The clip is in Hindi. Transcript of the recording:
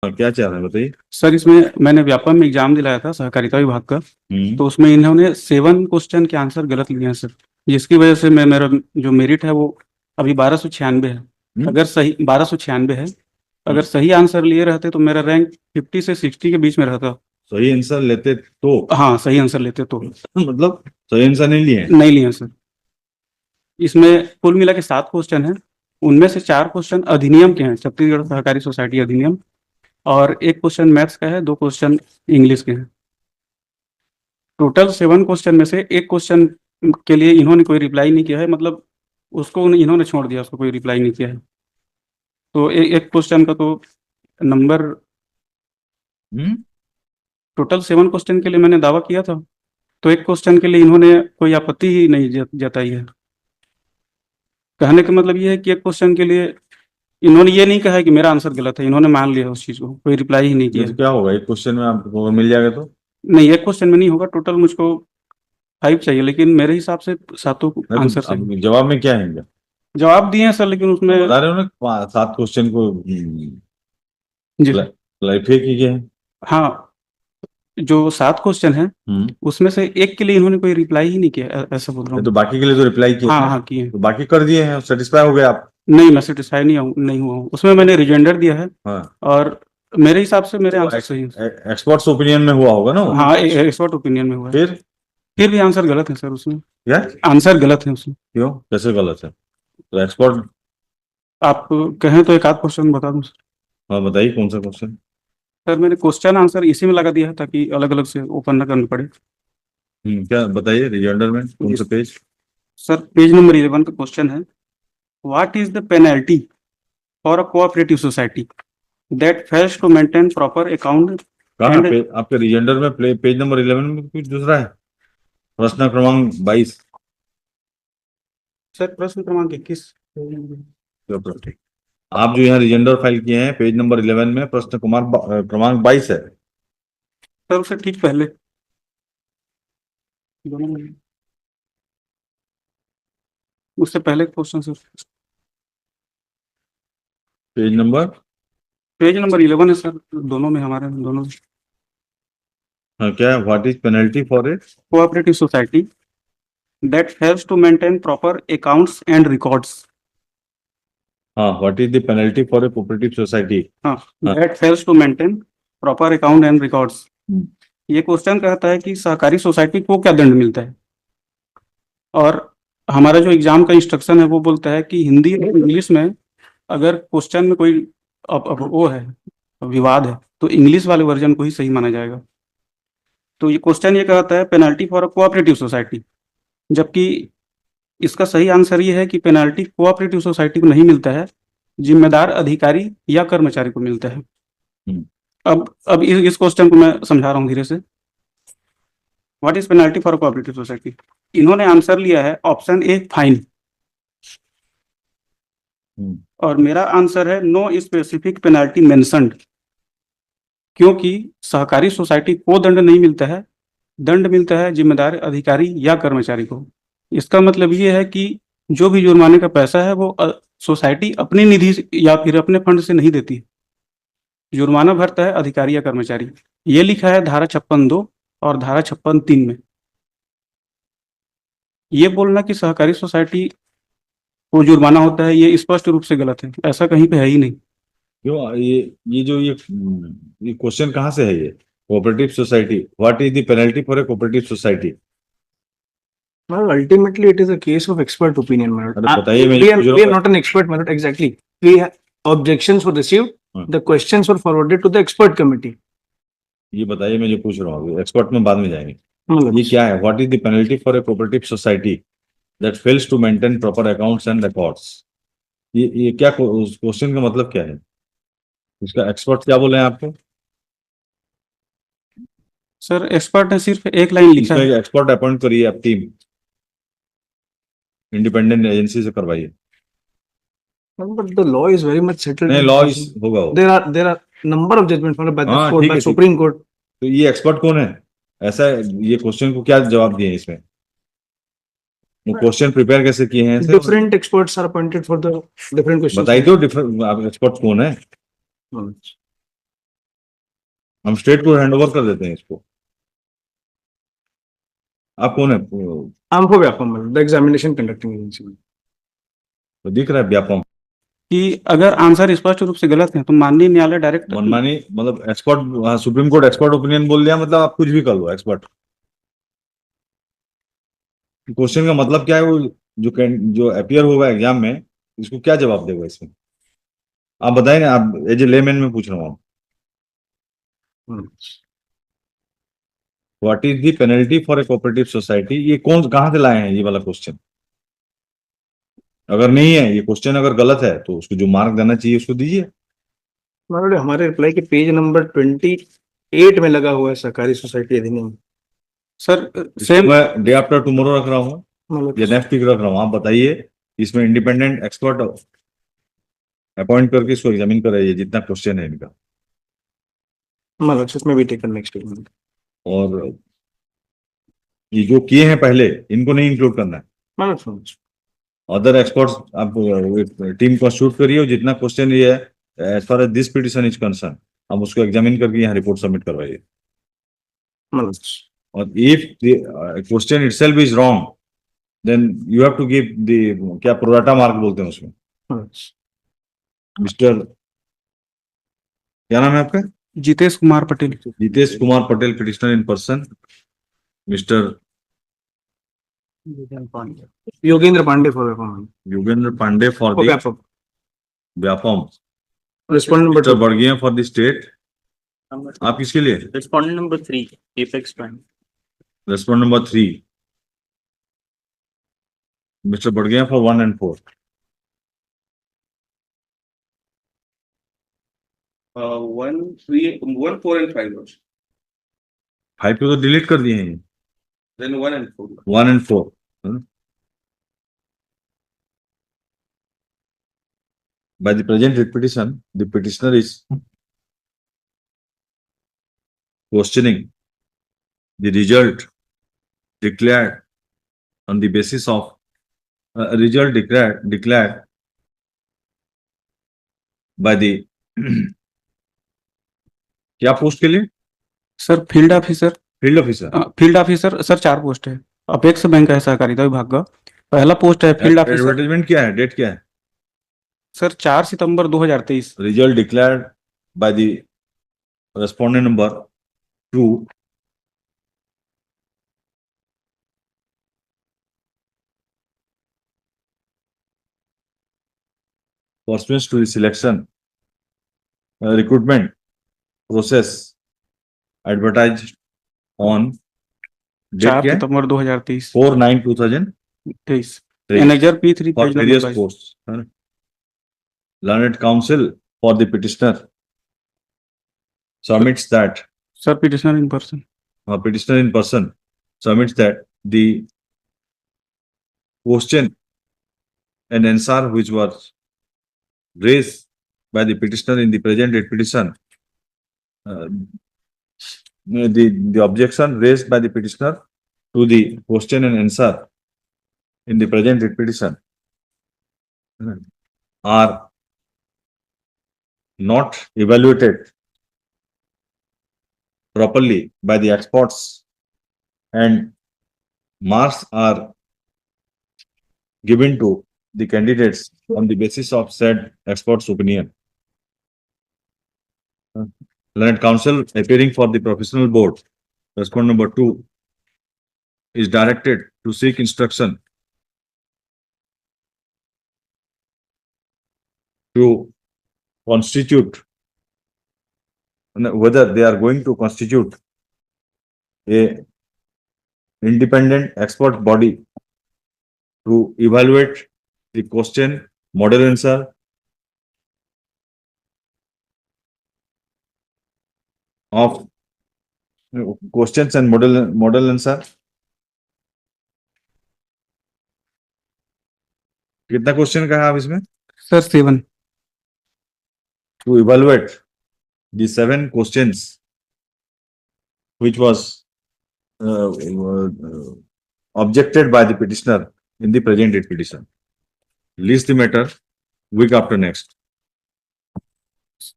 क्या चाह रहे हैं बताइए। सर इसमें मैंने व्यापम में एग्जाम दिलाया था सहकारिता विभाग का। हम्म। तो उसमें इन्होंने 7 क्वेश्चन के आंसर गलत लिए हैं सर। जिसकी वजह से मेरा जो मेरिट है वो अभी 1296 है। हम्म। अगर सही 1296 है। हम्म। अगर सही आंसर लिए रहते तो मेरा रैंक 50 से 60 के बीच में रहता। सही आंसर लेते तो हाँ, सही आंसर लेते तो। मतलब सही आंसर नहीं लिए हैं। नहीं लिए सर। इसमें कुल मिला के 7 क्वेश्चन हैं। उनमें से 4 क्वेश्चन अधिनियम के हैं, छत्तीसगढ़ सहकारी सोसाइटी अधिनियम। और एक क्वेश्चन मैथ्स का है, 2 क्वेश्चन इंग्लिश के हैं। टोटल 7 क्वेश्चन में से एक क्वेश्चन के लिए इन्होंने कोई रिप्लाई नहीं किया है, मतलब उसको इन्होंने छोड़ दिया, उसको कोई रिप्लाई नहीं किया है। तो एक क्वेश्चन का तो नंबर, हम्म। टोटल 7 क्वेश्चन के लिए मैंने दावा किया था। तो एक क्वेश्चन के लिए इन्होंने कोई आपत्ति ही नहीं जताई है। कहने का मतलब ये है कि एक क्वेश्चन के लिए इन्होंने ये नहीं कहा है कि मेरा आंसर गलत है, इन्होंने मान लिया उस चीज़ को, कोई रिप्लाई ही नहीं ये किया तो है। क्या होगा, एक क्वेश्चन में आपको अगर मिल जाएगा तो। नहीं, एक क्वेश्चन में नहीं होगा, टोटल मुझको 5 चाहिए, लेकिन मेरे हिसाब से सातों नहीं आंसर तो सही। अब जवाब में क्या है इनका? जवाब दिए हैं सर, लेकिन उसमें। बता रहे हो ना 7 क्वेश्चन को जी सर। क्लैरिफाई किए हैं। हाँ, जो 7 क्वेश्चन हैं हम्म। उसमें से एक के लिए इन्होंने कोई रिप्लाई ही नहीं किया, ऐसा बोल रहा नहीं हूँ। तो बाकी के लिए तो रिप्लाई किए हाँ हैं। हाँ, किए हैं। तो बाकी कर दिए हैं, सेटिस्फाई हो गए आप। नहीं, मैं सेटिस्फाई नहीं हुआ हूँ, उसमें मैंने रिजेंडर दिया है। हाँ। और मेरे हिसाब से मेरे तो आंसर सही हैं। एक्सपर्ट्स ओपिनियन में हुआ होगा ना वो? हाँ, एक्सपर्ट ओपिनियन में हुआ है। फिर फिर भी आंसर गलत है सर उसमें। क्या? आंसर गलत है उसमें। क्यों, कैसे गलत है? तो एक्सपर्ट। आप कहें तो एक आध क्वेश्चन बता दूं सर। हाँ बताइए कौन सा क्वेश्चन। सर मैंने क्वेश्चन आंसर इसी में लगा दिया है ताकि अलग अलग से ओपन ना करना पड़े। क्या बताइए, रिजॉइंडर में कौन सा जिस पेज? सर पेज नंबर 11 का क्वेश्चन है। What is the penalty for a cooperative society that fails to maintain proper account कहाँ एंड। पे आपके रिजॉइंडर में पेज नंबर 11 में कुछ दूसरा है? प्रश्न क्रमांक 22। सर प्रश्न क्रमांक 21। आप जो यहाँ रिजॉइंडर फाइल किए हैं पेज नंबर 11 में प्रश्न क्रमांक 22 है। सर उससे ठीक पहले दोनों में, उससे पहले question sir. Page number. Page number 11 है सर, दोनों में, हमारे दोनों में। हाँ, क्या है, what is penalty for it? Cooperative society that fails to maintain proper accounts and records. हाँ, what is the penalty for a cooperative society? हाँ, हाँ। That fails to maintain proper account and records. Hmm. ये क्वेश्चन कहता है कि सहकारी सोसाइटी को क्या दंड मिलता है। और हमारा जो एग्जाम का इंस्ट्रक्शन है वो बोलता है कि हिंदी और इंग्लिश में अगर क्वेश्चन में कोई अब वो है, विवाद है, तो इंग्लिश वाले वर्जन को ही सही माना जाएगा। तो ये क्वेश्चन ये कहता है penalty for a cooperative society, जबकि इसका सही आंसर ये है कि पेनाल्टी कोऑपरेटिव सोसाइटी को नहीं मिलता है, जिम्मेदार अधिकारी या कर्मचारी को मिलता है। हम्म। अब इस क्वेश्चन को मैं समझा रहा हूँ धीरे से। What is penalty for cooperative society. इन्होंने आंसर लिया है ऑप्शन ए, फाइन। हम्म। और मेरा आंसर है नो स्पेसिफिक पेनाल्टी मेंशन्ड। क्योंकि सहकारी सोसाइटी को दंड नहीं मिलता है, दंड मिलता है जिम्मेदार अधिकारी या कर्मचारी को। इसका मतलब ये है कि जो भी जुर्माने का पैसा है वो सोसाइटी अपनी निधि या फिर अपने फंड से नहीं देती। जुर्माना भरता है अधिकारी या कर्मचारी। ये लिखा है धारा 56(2) और धारा 56(3) में। ये बोलना कि सहकारी सोसाइटी को जुर्माना होता है, ये स्पष्ट रूप से गलत है, ऐसा कहीं पे है ही नहीं। क्यों ये जो ये क्वेश्चन कहाँ से है ये? Cooperative society, what is the penalty for a cooperative society? Well, ultimately, it is a case of expert opinion, my lord. अरे बताइए, मैं We are not an expert, my lord. Exactly. We have objections were received. हाँ। The questions were forwarded to the expert committee. ये बताइए, मैं जो पूछ रहा हूँ एक्सपर्ट में बाद में जाएंगे। मतलब ये क्या है, what is the penalty for a cooperative society that fails to maintain proper accounts and records? ये क्या क्वेश्चन का मतलब क्या है? इसका एक्सपर्ट क्या बोले हैं आपको? सर एक्सपर्ट ने सिर्फ एक लाइन लिखा इसका है। एक्सपर्ट अपॉइंट करिए आप, टीम इंडिपेंडेंट एजेंसी से करवाइए। but the law is very much settled. नहीं, in लॉ this. होगा वो। There are number of judgments by the हाँ, court, ठीक by है, ठीक। Supreme Court. तो ये एक्सपर्ट कौन है? ऐसा ये क्वेश्चन को क्या जवाब दिए हैं इसमें? वो क्वेश्चन प्रिपेयर कैसे किए हैं ऐसे? Different experts are appointed for the different questions. बताइए तो, डिफरेंट आप एक्सपर्ट कौन है? हम स्टेट को हैंड ओवर कर देते हैं इसको। आप कौन है? तो I'm for Vyapam, madam, the examination conducting agency. दिख रहा है व्यापम कि अगर आंसर स्पष्ट रूप से गलत है तो माननीय न्यायालय डायरेक्ट मनमानी, मतलब expert, supreme court expert opinion बोल दिया, मतलब आप कुछ भी कर लो एक्सपर्ट। क्वेश्चन का मतलब क्या है, वो जो अपियर होगा एग्जाम में, इसको क्या जवाब देगा इसमें? आप बताइए ना, आप एज ए लेमैन में पूछ रहा हूँ। What is the penalty for a cooperative society? ये कौन कहाँ से लाए हैं ये वाला क्वेश्चन? अगर नहीं है ये क्वेश्चन, अगर गलत है तो उसको जो मार्क देना चाहिए उसको दीजिए। माननीय, हमारे रिप्लाई के पेज नंबर 28 में लगा हुआ है सहकारी सोसाइटी अधिनियम। सर सेम मैं डे आफ्टर टुमारो रख रहा हूँ मतलब या नेक्स्ट वीक रख रहा हूँ, आप बताइए। इसमें इंडिपेंडेंट एक्सपर्ट अपॉइंट करके इसको एग्जामिन कराइए जितना क्वेश्चन है इनका। मतलब इसमें भी टेकन नेक्स्ट वीक। और ये जो किए हैं पहले, इनको नहीं इंक्लूड करना है। मतलब सुनो, अदर एक्सपर्ट्स आप टीम कॉन्स्टिट्यूट करिए, और जितना क्वेश्चन ये है as far as this petition is concern, आप उसको एग्जामिन करके यहाँ रिपोर्ट सबमिट करवाइए। मतलब और if question itself is wrong, then you have to give the क्या प्रोराटा मार्क बोलते हैं उसमें। मिस्टर क्या नाम है आपका? Jitesh Kumar Patel. Jitesh Kumar Patel, petitioner in person. Mister Yogendra Pandey for Vyapam. Yogendra Pandey for the Vyapam. Vyapam. Respondent number mister 2। Badgiya for the state. आप किसके लिए? Respondent number 3, Apex Bank. Respond number 3, mister Badgiya for 1 and 4। 1, 3, 1, 4 and 5 also. 5 को तो डिलीट कर दिए हैं। Then 1 and 4. 1 and 4। By the present writ petition, the petitioner is questioning the result declared on the basis of result declared by the क्या पोस्ट के लिए? Sir field officer. Field officer. Field officer sir 4 post है। अपेक्स बैंक है सहकारिता विभाग का। पहला पोस्ट है फील्ड ऑफिसर। एडवर्टाइजमेंट क्या है, डेट क्या है? Sir 4 September 2023। Result declared by the respondent number 2 pursuant to the selection recruitment process advertised on date 4 क्या है? सितंबर 2023। 4/9/2023 manager P3 for page number various 22। posts. Learned counsel for the petitioner submits that sir petitioner in person. petitioner in person submits that the question and answer which was raised by the petitioner in the present writ petition, the objection raised by the petitioner to the question and answer in the present writ petition are not evaluated properly by the experts, and marks are given to the candidates on the basis of said expert's opinion. Learned counsel appearing for the professional board, respondent number 2, is directed to seek instruction to constitute, whether they are going to constitute a independent expert body to evaluate the question, model answer, of questions and model answer. कितना क्वेश्चन का है आप इसमें? Sir 7। To evaluate the 7 questions which was objected by the petitioner in the present writ petition. List the matter week after next.